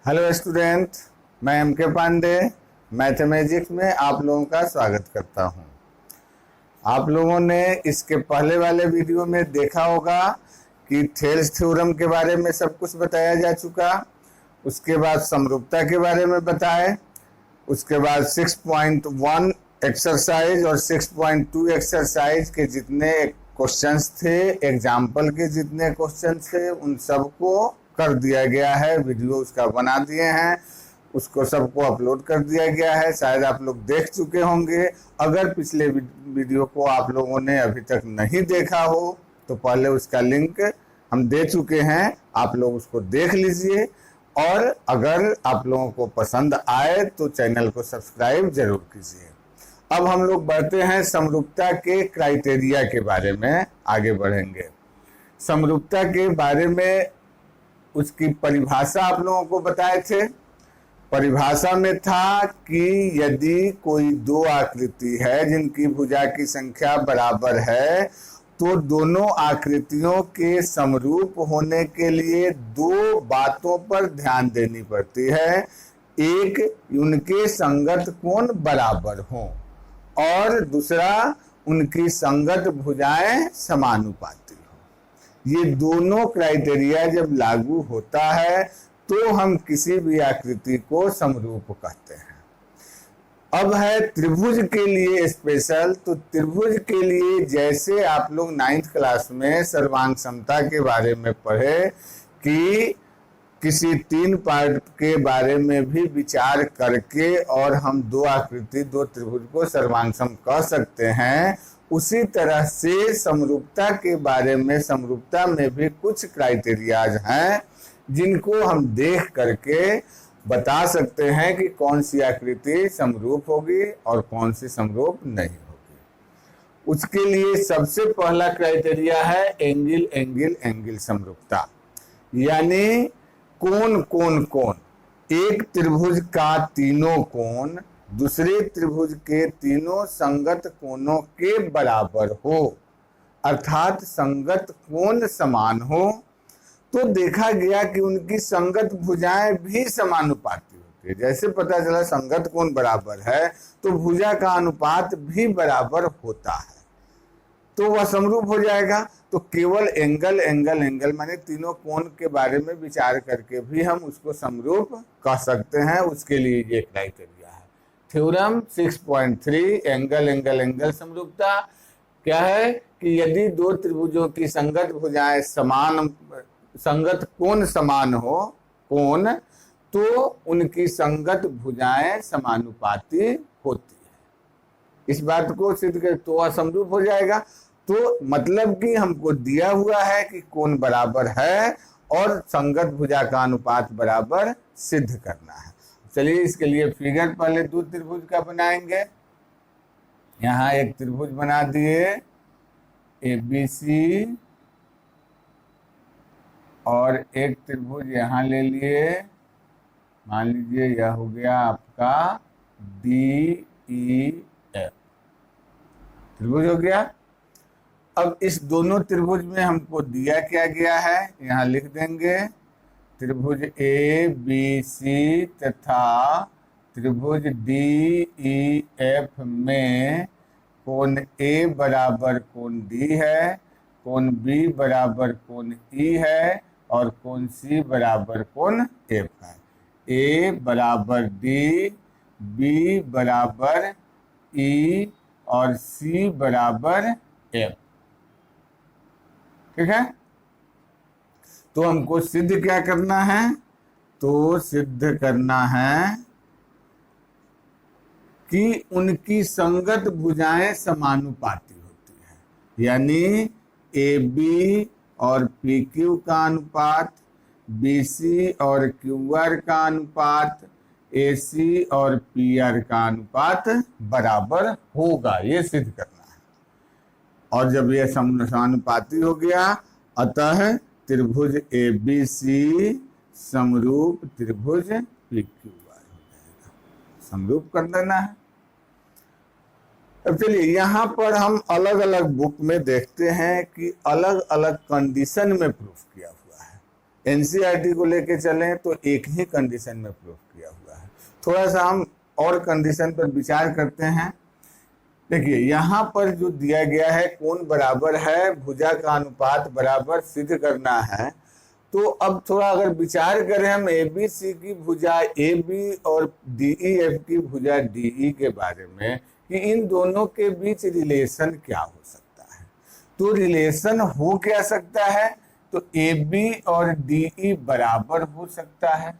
Hello student, मैं MK. Pandey mathematics में आप लोगों का स्वागत करता हूं। आप लोगों ने इसके पहले वाले वीडियो में देखा होगा कि थेल्स थ्योरम के बारे में सब कुछ बताया जा चुका। उसके बाद समरूपता के बारे में बताए। उसके बाद 6.1 एक्सरसाइज और 6.2 एक्सरसाइज के जितने क्वेश्चंस थे, एग्जाम्पल के जितने क्वेश्चंस थे, उन सबको कर दिया गया है। वीडियो उसका बना दिए हैं, उसको सबको अपलोड कर दिया गया है। शायद आप लोग देख चुके होंगे। अगर पिछले वीडियो को आप लोगों ने अभी तक नहीं देखा हो तो पहले उसका लिंक हम दे चुके हैं, आप लोग उसको देख लीजिए। और अगर आप लोगों को पसंद आए तो चैनल को सब्सक्राइब जरूर कीजिए। अब हम लोग बढ़ते हैं समरूपता के क्राइटेरिया के बारे में, आगे बढ़ेंगे। समरूपता के बारे में उसकी परिभाषा आप लोगों को बताए थे। परिभाषा में था कि यदि कोई दो आकृति है जिनकी भुजा की संख्या बराबर है तो दोनों आकृतियों के समरूप होने के लिए दो बातों पर ध्यान देनी पड़ती है। एक, उनके संगत कोण बराबर हों, और दूसरा, उनकी संगत भुजाएं समानुपाती हो। ये दोनों क्राइटेरिया जब लागू होता है तो हम किसी भी आकृति को समरूप कहते हैं। अब है त्रिभुज के लिए स्पेशल। तो त्रिभुज के लिए जैसे आप लोग 9th क्लास में सर्वांग समता के बारे में पढ़े कि किसी 3 पार्ट के बारे में भी विचार करके और हम दो आकृति, दो त्रिभुज को सर्वांग सम कह सकते हैं, उसी तरह से समरूपता के बारे में, समरूपता में भी कुछ क्राइटेरियाज हैं जिनको हम देख करके बता सकते हैं कि कौन सी आकृति समरूप होगी और कौन सी समरूप नहीं होगी। उसके लिए सबसे पहला क्राइटेरिया है एंगल एंगल एंगल समरूपता, यानी कोण कोण कोण। एक त्रिभुज का तीनों कोण दूसरे त्रिभुज के तीनों संगत कोणों के बराबर हो, अर्थात संगत कोण समान हो। तो देखा गया कि उनकी संगत भुजाएं भी समानुपाती होती है। जैसे पता चला संगत कोण बराबर है तो भुजा का अनुपात भी बराबर होता है, तो वह समरूप हो जाएगा। तो केवल एंगल एंगल एंगल माने तीनों कोण के बारे में विचार करके भी हम उसको समरूप कह सकते हैं। उसके लिए ये क्राइटेरिया है। थ्योरम 6.3 एंगल एंगल एंगल समरूपता क्या है कि यदि दो त्रिभुजों की संगत भुजाएं संगत कोण समान हो, कोण, तो उनकी संगत भुजाएं समानुपाती होती है। इस बात को सिद्ध कर तो असमरूप हो जाएगा। तो मतलब कि हमको दिया हुआ है कि कोण बराबर है और संगत भुजा का अनुपात बराबर सिद्ध करना है। चलिए इसके लिए फिगर पहले दो त्रिभुज का बनाएंगे। यहाँ एक त्रिभुज बना दिए ABC और एक त्रिभुज यहाँ ले लिए। मान लीजिए यह हो गया आपका DEF, त्रिभुज हो गया। अब इस दोनों त्रिभुज में हमको दिया क्या गया है, यहाँ लिख देंगे। त्रिभुज ABC तथा त्रिभुज DEF में कोण A बराबर कोण D है, कोण B बराबर कोण E है और कोण C बराबर कोण F है। A बराबर D, B बराबर E और C बराबर F। ठीक है। तो हमको सिद्ध क्या करना है, तो सिद्ध करना है कि उनकी संगत भुजाएं समानुपाती होती है। यानी AB और PQ का अनुपात, BC और QR का अनुपात, AC और PR का अनुपात बराबर होगा, ये सिद्ध करना है। और जब यह समानुपाती हो गया, अतः त्रिभुज ABC समरूप त्रिभुज PQR हो जाएगा। समरूप कर देना है। अब चलिए यहाँ पर हम अलग अलग बुक में देखते हैं कि अलग अलग कंडीशन में प्रूफ किया हुआ है। एनसीईआरटी को लेके चलें तो एक ही कंडीशन में प्रूफ किया हुआ है। थोड़ा सा हम और कंडीशन पर विचार करते हैं। देखिए यहाँ पर जो दिया गया है कोण बराबर है, भुजा का अनुपात बराबर सिद्ध करना है। तो अब थोड़ा अगर विचार करें हम ABC की भुजा AB और DEF की भुजा DE के बारे में कि इन दोनों के बीच रिलेशन क्या हो सकता है, तो रिलेशन हो क्या सकता है, तो AB और DE बराबर हो सकता है,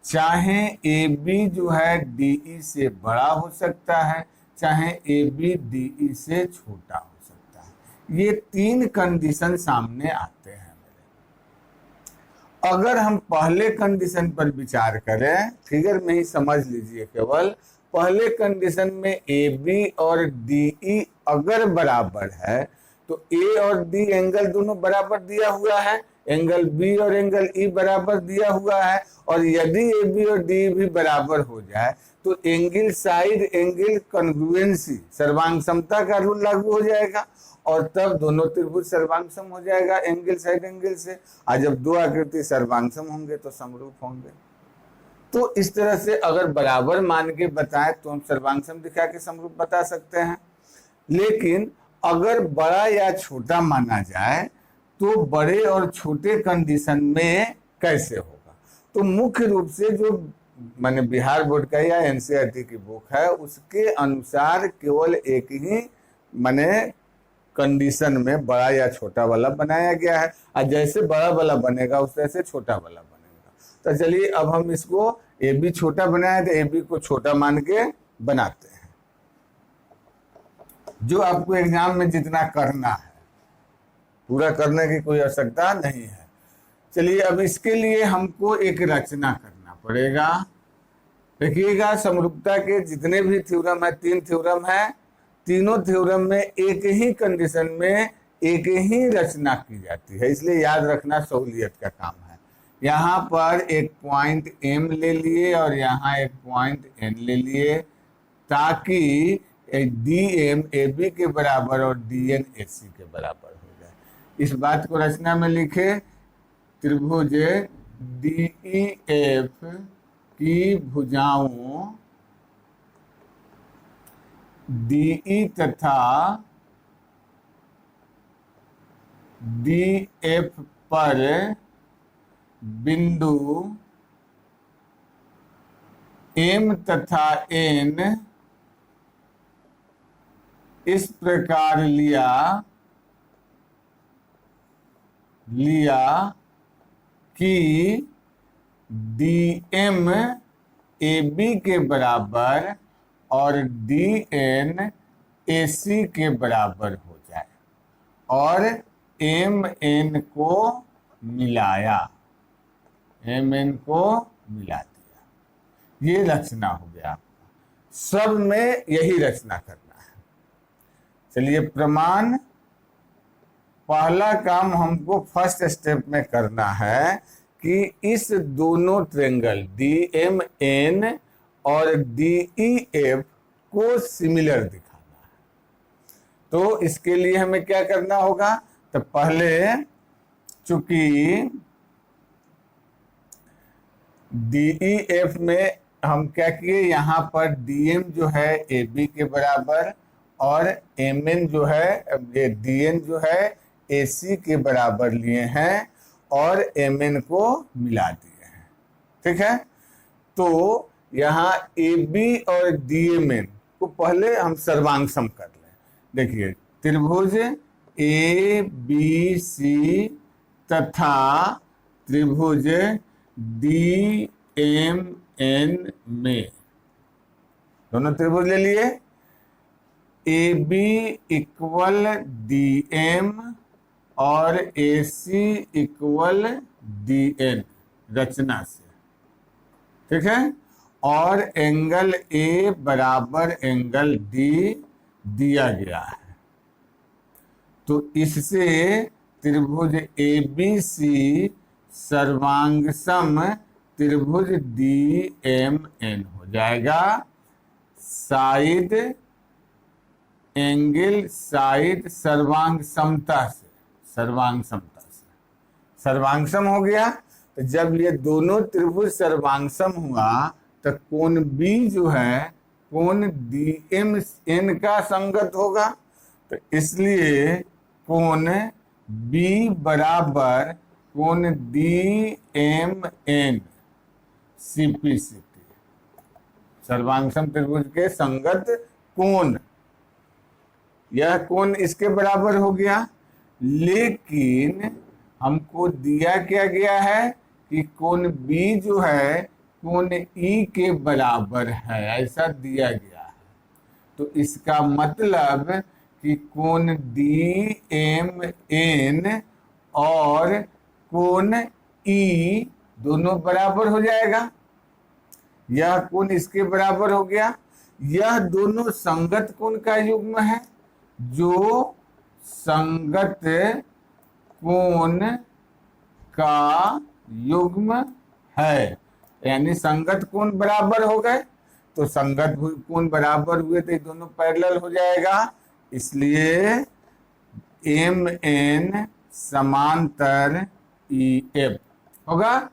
चाहे AB जो है DE से बड़ा हो सकता है, चाहे AB DE से छोटा हो सकता है। ये तीन कंडीशन सामने आते हैं। अगर हम पहले कंडीशन पर विचार करें, फिगर में ही समझ लीजिए, केवल पहले कंडीशन में AB और DE अगर बराबर है तो A और D एंगल दोनों बराबर दिया हुआ है, एंगल B और एंगल E बराबर दिया हुआ है, और यदि AB और DE भी बराबर हो जाए तो एंगल साइड एंगल कॉन्ग्रुएंसी सर्वांग समता का रूल लागू हो जाएगा और तब दोनों त्रिभुज सर्वांगसम हो जाएगा एंगल साइड एंगल से। आज जब दो आकृति सर्वांगसम होंगे तो समरूप होंगे। तो इस तरह से अगर बराबर मान के बताएं तो हम सर्वांगसम दिखा के समरूप बता सकते हैं। लेकिन अगर बड़ा या छोटा माना जाए तो बड़े और छोटे कंडीशन में कैसे होगा, तो मुख्य रूप से जो माने बिहार बोर्ड का या एनसीईआरटी की बुक है उसके अनुसार केवल एक ही माने कंडीशन में बड़ा या छोटा वाला बनाया गया है, और जैसे बड़ा वाला बनेगा उस तरह से छोटा वाला बनेगा। तो चलिए अब हम इसको AB छोटा बनाए तो AB को छोटा मान के बनाते हैं, जो आपको एग्जाम में जितना करना है पूरा करने की कोई आवश्यकता नहीं है। चलिए अब इसके लिए हमको एक रचना करना पड़ेगा। देखिएगा समरूपता के जितने भी थ्योरम है, तीन थ्योरम है, तीनों थ्योरम में एक ही कंडीशन में एक ही रचना की जाती है, इसलिए याद रखना सहूलियत का काम है। यहाँ पर एक पॉइंट M ले लिए और यहाँ एक पॉइंट N ले लिए ताकि DM AB के बराबर और DN AC के बराबर हो जाए। इस बात को रचना में लिखे, त्रिभुज DEF की भुजाओं DE तथा DF पर बिंदु M तथा N इस प्रकार लिया कि DM AB के बराबर और DN AC के बराबर हो जाए और MN को मिलाया, MN को मिला दिया। ये रचना हो गया, सब में यही रचना करना है। चलिए प्रमाण, पहला काम हमको फर्स्ट स्टेप में करना है कि इस दोनों ट्रायंगल DMN और DEF को सिमिलर दिखाना है। तो इसके लिए हमें क्या करना होगा, तो पहले चूंकि DEF में हम क्या किए, यहाँ पर DM जो है AB के बराबर और MN जो है DN जो है AC के बराबर लिए हैं और MN को मिला दिए हैं। ठीक है, तो यहाँ AB और DMN को पहले हम सर्वांगसम कर लें। देखिए त्रिभुज ABC तथा त्रिभुज DMN में दोनों त्रिभुज ले लिए, AB इक्वल DM और AC इक्वल DN रचना से। ठीक है, और एंगल A बराबर एंगल D दिया गया है। तो इससे त्रिभुज ABC सर्वांगसम त्रिभुज DMN हो जाएगा। साइड एंगल साइड सर्वांग समता से, सर्वांग समता से सर्वांगसम हो गया। तो जब ये दोनों त्रिभुज सर्वांगसम हुआ तो कोण बी जो है कोण DMN का संगत होगा। तो इसलिए कोण बी बराबर कोण DMN CPCT, सर्वांगसम त्रिभुज के संगत कोण, यह कोण इसके बराबर हो गया। लेकिन हमको दिया क्या गया है कि कोण बी जो है कोण ई के बराबर है, ऐसा दिया गया है। तो इसका मतलब कि कोण DMN और कोण ई दोनों बराबर हो जाएगा। यह कोण इसके बराबर हो गया। यह दोनों संगत कोण का युग्म है। जो संगत कोण का युग्म है, यानी संगत कोण बराबर हो गए। तो संगत कोण बराबर हुए तो ये दोनों पैरेलल हो जाएगा। इसलिए MN समांतर EF होगा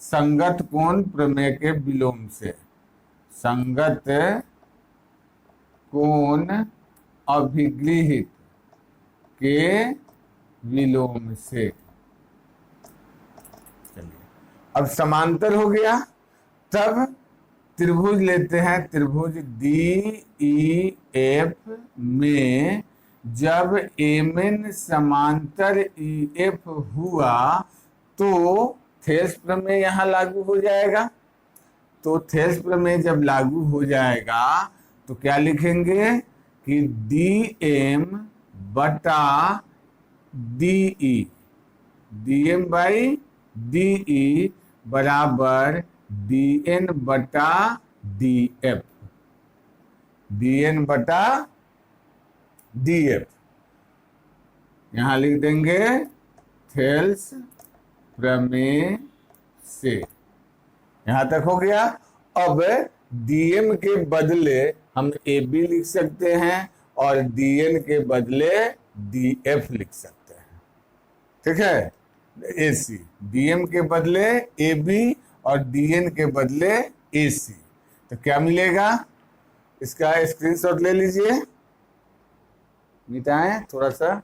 संगत कोण प्रमेय के विलोम से। संगत कोण अभिगृहित के विलोम से। चलिए अब समांतर हो गया, तब त्रिभुज लेते हैं। त्रिभुज DEF में जब MN समांतर EF हुआ तो थेल्स प्रमेय यहाँ लागू हो जाएगा। तो थेल्स प्रमेय जब लागू हो जाएगा तो क्या लिखेंगे कि DM बटा DE, DM बाई DE बराबर DN बटा DF, DN बटा DF। यहां लिख देंगे थेल्स प्रमेय से। यहां तक हो गया। अब DM के बदले हम AB लिख सकते हैं और DN के बदले DF लिख सकते हैं। ठीक है, AC, DM के बदले AB और DN के बदले AC। तो क्या मिलेगा, इसका स्क्रीनशॉट ले लीजिए, मिटाएं थोड़ा सा,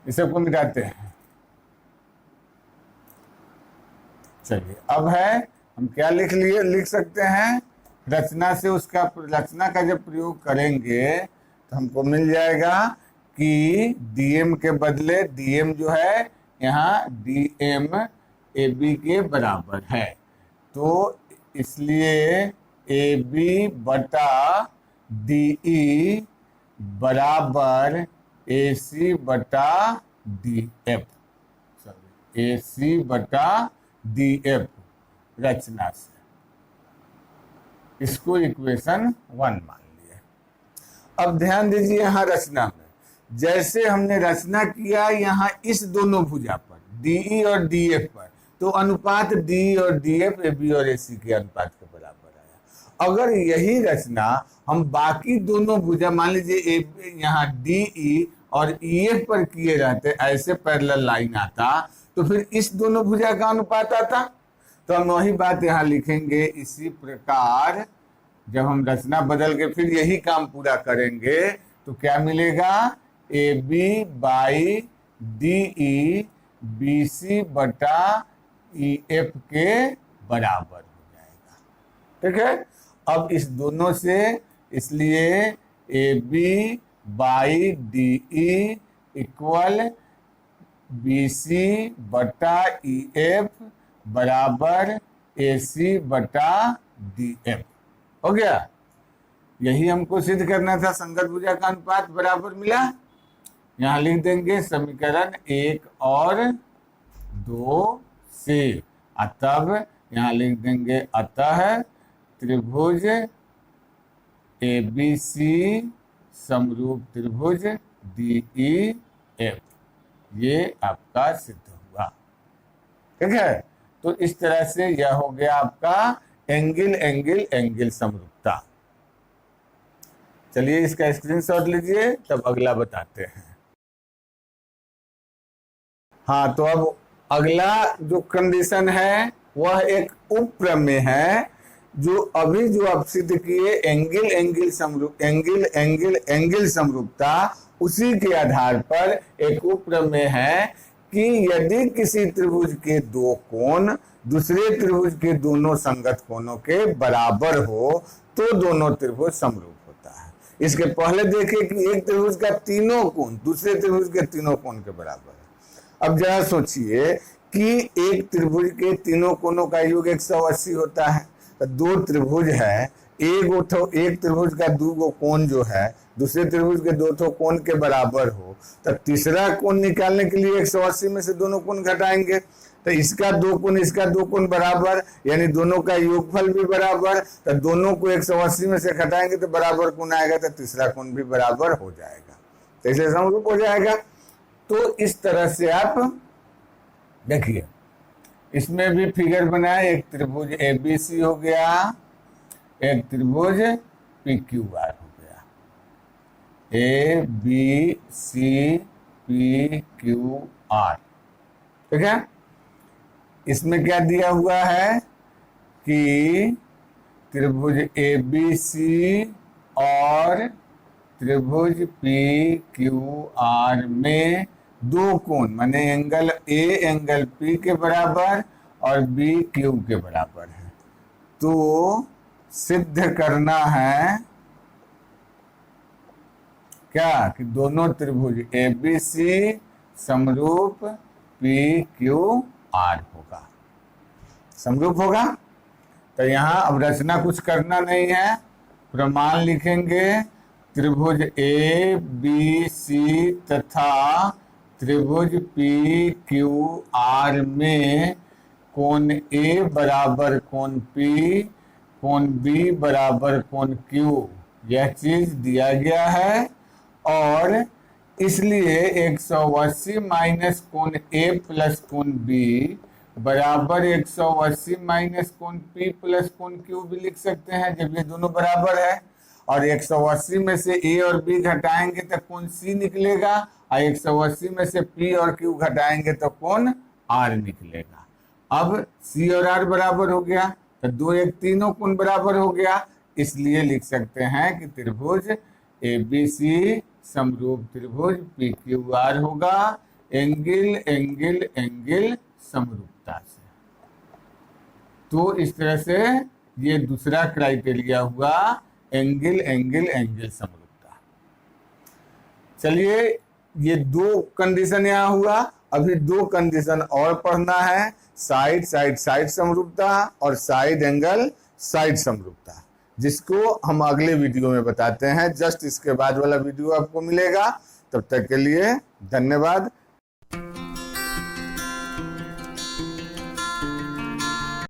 इस सबको मिटाते हैं। चलिए अब है, हम क्या लिख सकते हैं, रचना से उसका रचना का जब प्रयोग करेंगे तो हमको मिल जाएगा कि DM के बदले DM जो है यहाँ DM AB के बराबर है। तो इसलिए AB बटा DE बराबर AC बटा DF, AC बटा DF रचना से। इसको इक्वेशन 1 मान लिया। अब ध्यान दीजिए यहाँ रचना में, जैसे हमने रचना किया यहाँ इस दोनों भुजा पर DE और DF पर, तो अनुपात DE और DF AB और AC के अनुपात के बराबर आया। अगर यही रचना हम बाकी दोनों भुजा, मान लीजिए यहाँ DE और EF पर किए रहते, ऐसे पैरेलल लाइन आता, तो फिर इस दोनों भुजा का अनुपात आता। तो हम वही बात यहाँ लिखेंगे। इसी प्रकार जब हम रचना बदल के फिर यही काम पूरा करेंगे तो क्या मिलेगा, AB बाई DE BC बटा EF के बराबर हो जाएगा। ठीक है, अब इस दोनों से, इसलिए AB by DE equal BC बटा EF बराबर AC बटा DF हो गया। यही हमको सिद्ध करना था, संगत भुजा का अनुपात बराबर मिला। यहाँ लिख देंगे समीकरण 1 और 2 से, तब यहाँ लिख देंगे अतः त्रिभुज ABC समरूप त्रिभुज DEF, ये आपका सिद्ध हुआ। ठीक है, तो इस तरह से यह हो गया आपका एंगल एंगल एंगल समरूपता। चलिए इसका स्क्रीनशॉट लीजिए, तब अगला बताते हैं। हाँ, तो अब अगला जो कंडीशन है वह एक उप प्रमेय है, जो अभी जो आप सिद्ध किए एंगल समरूपता, उसी के आधार पर एक उप प्रमेय है कि यदि किसी त्रिभुज के दो कोण दूसरे त्रिभुज के दोनों संगत कोणों के बराबर हो तो दोनों त्रिभुज समरूप होता है। इसके पहले देखें कि एक त्रिभुज का तीनों कोण दूसरे त्रिभुज के तीनों कोण के बराबर है। अब जरा सोचिए कि एक त्रिभुज के तीनों कोणों का योग 180 होता है, तो दो त्रिभुज है, एक त्रिभुज का दो कोण जो है दूसरे त्रिभुज के दो कोण के बराबर हो, तो तीसरा कोण निकालने के लिए 180 में से दोनों कोण घटाएंगे, तो इसका दो कोण बराबर, यानी दोनों का योगफल भी बराबर, तो दोनों को 180 में से घटाएंगे तो बराबर कोण आएगा, तो तीसरा कोण भी बराबर हो जाएगा, तो इसे समरूप हो जाएगा। तो इस तरह से आप देखिए, इसमें भी फिगर बनाए, एक त्रिभुज ABC हो गया, एक त्रिभुज PQR हो गया, ABC PQR, ठीक है। इसमें क्या दिया हुआ है कि त्रिभुज ABC और त्रिभुज PQR में दो कोण माने एंगल A एंगल P के बराबर और B Q के बराबर है, तो सिद्ध करना है क्या कि दोनों त्रिभुज ABC समरूप PQR होगा, समरूप होगा। तो यहाँ अब रचना कुछ करना नहीं है, प्रमाण लिखेंगे, त्रिभुज ABC तथा त्रिभुज PQR में कोण A बराबर कोण P, कोण B बराबर कोण Q, यह चीज दिया गया है, और इसलिए 180 माइनस कोण A प्लस कोण B बराबर 180 माइनस कोण P प्लस कोण Q भी लिख सकते हैं, जब ये दोनों बराबर है, और 180 में से A और B घटाएंगे तो कोण C निकलेगा, और 180 में से P और Q घटाएंगे तो कोण R निकलेगा। अब C और R बराबर हो गया, तो दो एक तीनों कोण बराबर हो गया, इसलिए लिख सकते हैं कि त्रिभुज ABC समरूप त्रिभुज PQR होगा एंगल एंगल एंगल समरूपता से। तो इस तरह से ये दूसरा क्राइटेरिया हुआ एंगल एंगल एंगल समरूपता। चलिए, ये दो कंडीशन यहाँ हुआ, अभी दो कंडीशन और पढ़ना है, साइड साइड साइड समरूपता और साइड एंगल साइड समरूपता, जिसको हम अगले वीडियो में बताते हैं। जस्ट इसके बाद वाला वीडियो आपको मिलेगा। तब तक के लिए धन्यवाद।